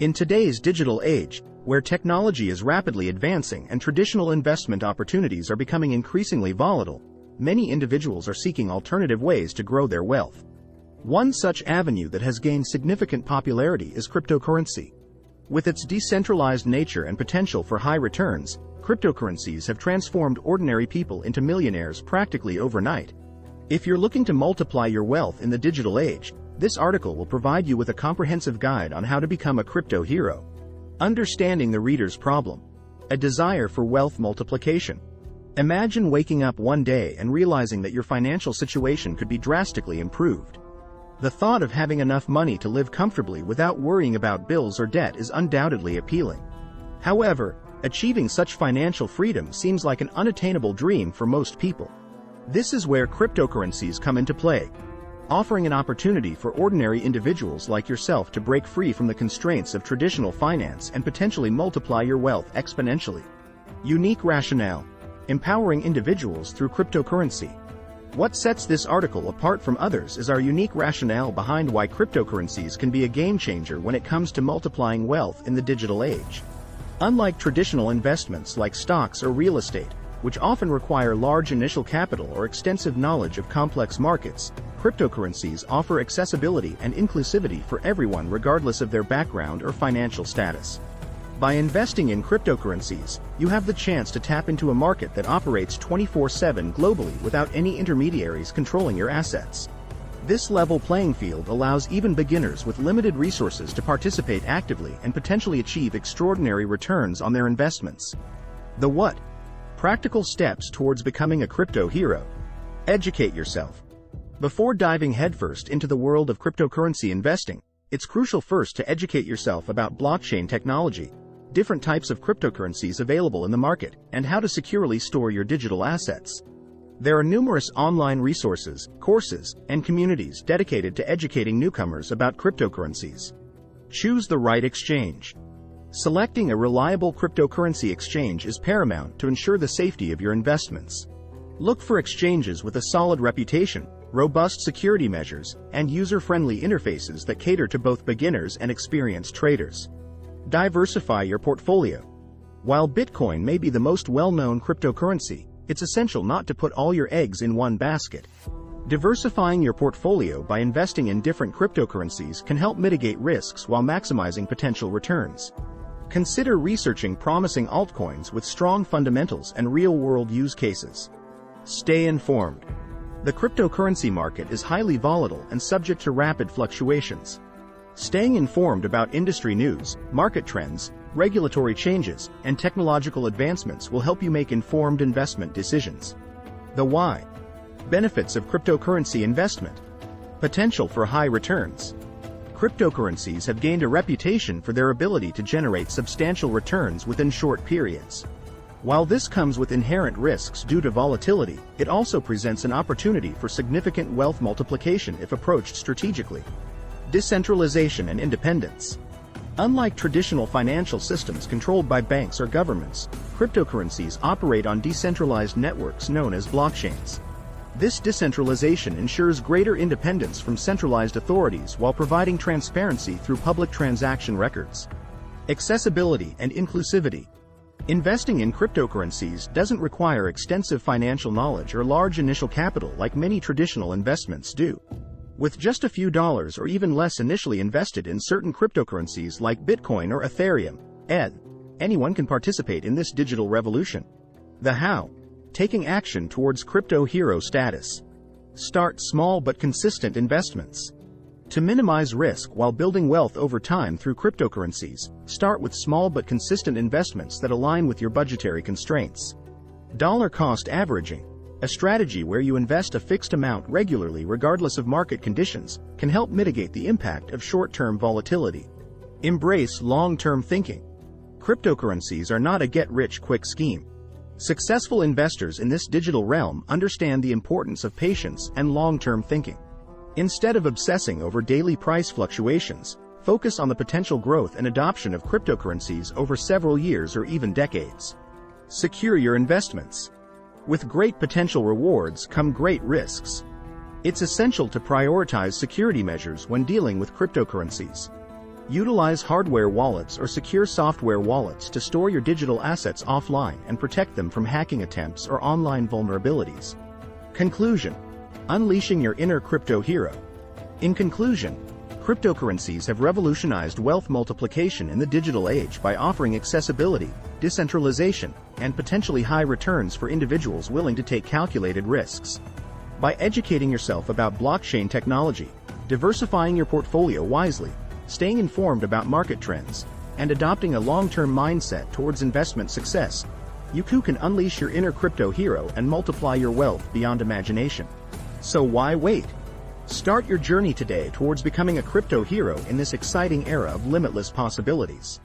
In today's digital age, where technology is rapidly advancing and traditional investment opportunities are becoming increasingly volatile, many individuals are seeking alternative ways to grow their wealth. One such avenue that has gained significant popularity is cryptocurrency. With its decentralized nature and potential for high returns, cryptocurrencies have transformed ordinary people into millionaires practically overnight. If you're looking to multiply your wealth in the digital age, this article will provide you with a comprehensive guide on how to become a crypto hero. Understanding the reader's problem. A desire for wealth multiplication. Imagine waking up one day and realizing that your financial situation could be drastically improved. The thought of having enough money to live comfortably without worrying about bills or debt is undoubtedly appealing. However, achieving such financial freedom seems like an unattainable dream for most people. This is where cryptocurrencies come into play, offering an opportunity for ordinary individuals like yourself to break free from the constraints of traditional finance and potentially multiply your wealth exponentially. Unique rationale. Empowering individuals through cryptocurrency. What sets this article apart from others is our unique rationale behind why cryptocurrencies can be a game changer when it comes to multiplying wealth in the digital age. Unlike traditional investments like stocks or real estate, which often require large initial capital or extensive knowledge of complex markets, cryptocurrencies offer accessibility and inclusivity for everyone regardless of their background or financial status. By investing in cryptocurrencies, you have the chance to tap into a market that operates 24/7 globally without any intermediaries controlling your assets. This level playing field allows even beginners with limited resources to participate actively and potentially achieve extraordinary returns on their investments. The what? Practical steps towards becoming a crypto hero. Educate yourself. Before diving headfirst into the world of cryptocurrency investing, it's crucial first to educate yourself about blockchain technology, different types of cryptocurrencies available in the market, and how to securely store your digital assets. There are numerous online resources, courses, and communities dedicated to educating newcomers about cryptocurrencies. Choose the right exchange. Selecting a reliable cryptocurrency exchange is paramount to ensure the safety of your investments. Look for exchanges with a solid reputation, robust security measures, and user-friendly interfaces that cater to both beginners and experienced traders. Diversify your portfolio. While Bitcoin may be the most well-known cryptocurrency, it's essential not to put all your eggs in one basket. Diversifying your portfolio by investing in different cryptocurrencies can help mitigate risks while maximizing potential returns. Consider researching promising altcoins with strong fundamentals and real-world use cases. Stay informed. The cryptocurrency market is highly volatile and subject to rapid fluctuations. Staying informed about industry news, market trends, regulatory changes, and technological advancements will help you make informed investment decisions. The why. Benefits of cryptocurrency investment. Potential for high returns. Cryptocurrencies have gained a reputation for their ability to generate substantial returns within short periods. While this comes with inherent risks due to volatility, it also presents an opportunity for significant wealth multiplication if approached strategically. Decentralization and independence. Unlike traditional financial systems controlled by banks or governments, cryptocurrencies operate on decentralized networks known as blockchains. This decentralization ensures greater independence from centralized authorities while providing transparency through public transaction records. Accessibility and inclusivity. Investing in cryptocurrencies doesn't require extensive financial knowledge or large initial capital like many traditional investments do. With just a few dollars or even less initially invested in certain cryptocurrencies like Bitcoin or Ethereum, anyone can participate in this digital revolution. The how. Taking action towards crypto hero status. Start small but consistent investments. To minimize risk while building wealth over time through cryptocurrencies, start with small but consistent investments that align with your budgetary constraints. Dollar cost averaging. A strategy where you invest a fixed amount regularly regardless of market conditions can help mitigate the impact of short-term volatility. Embrace long-term thinking. Cryptocurrencies are not a get-rich-quick scheme. Successful investors in this digital realm understand the importance of patience and long-term thinking. Instead of obsessing over daily price fluctuations, focus on the potential growth and adoption of cryptocurrencies over several years or even decades. Secure your investments. With great potential rewards come great risks. It's essential to prioritize security measures when dealing with cryptocurrencies. Utilize hardware wallets or secure software wallets to store your digital assets offline and protect them from hacking attempts or online vulnerabilities. Conclusion: unleashing your inner crypto hero. In conclusion, cryptocurrencies have revolutionized wealth multiplication in the digital age by offering accessibility, decentralization, and potentially high returns for individuals willing to take calculated risks. By educating yourself about blockchain technology, diversifying your portfolio wisely, staying informed about market trends, and adopting a long-term mindset towards investment success, you too can unleash your inner crypto hero and multiply your wealth beyond imagination. So why wait? Start your journey today towards becoming a crypto hero in this exciting era of limitless possibilities.